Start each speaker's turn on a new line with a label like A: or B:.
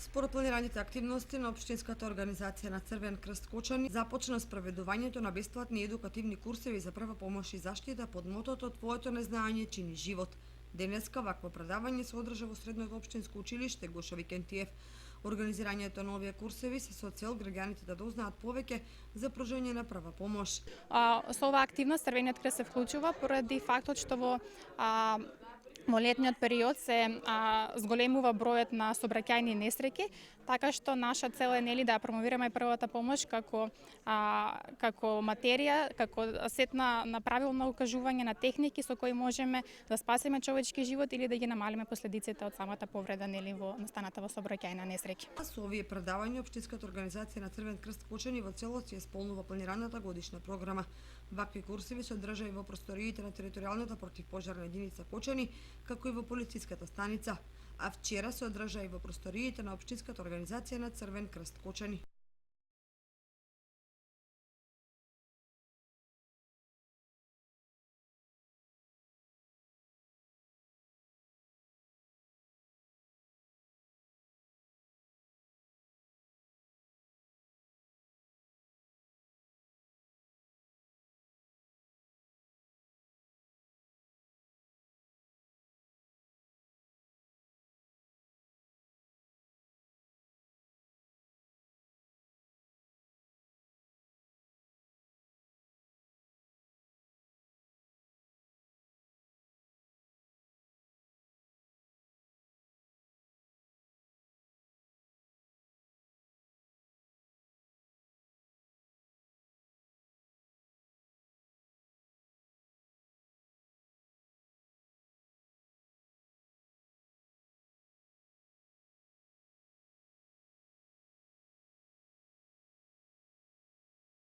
A: Според планираните активности на Општинската организација на Црвен крст Кочани започна спроведувањето на бесплатни едукативни курсеви за прва помош и заштита под мотото "Твоето незнаење чини живот". Денеска вакво предавање се одржа во Средното општинско училиште Гоша Викентиев. Организирањето на овие курсеви се со цел граѓаните да дознаат повеќе за пружање на прва помош.
B: Со оваа активност Црвениот крст се вклучува поради фактот што во летниот период се зголемува бројот на сообраќајни несреќи, така што наша цел е да ја промовираме првата помош како материја, како сет на правилно укажување на техники со кои можеме да спасиме човечки живот или да ги намалиме последиците од самата повреда во настаната во сообраќајна несреќа.
A: Со овие предавања Општинската организација на Црвен крст Кочани во целост ја исполнува планираната годишна програма. Вакви курсеви се одржаи во просториите на територијалната противпожарна единица Кочани, како и во полициската станица, а вчера се одржа и во просториите на Општинската организација на Црвен крст Кочани.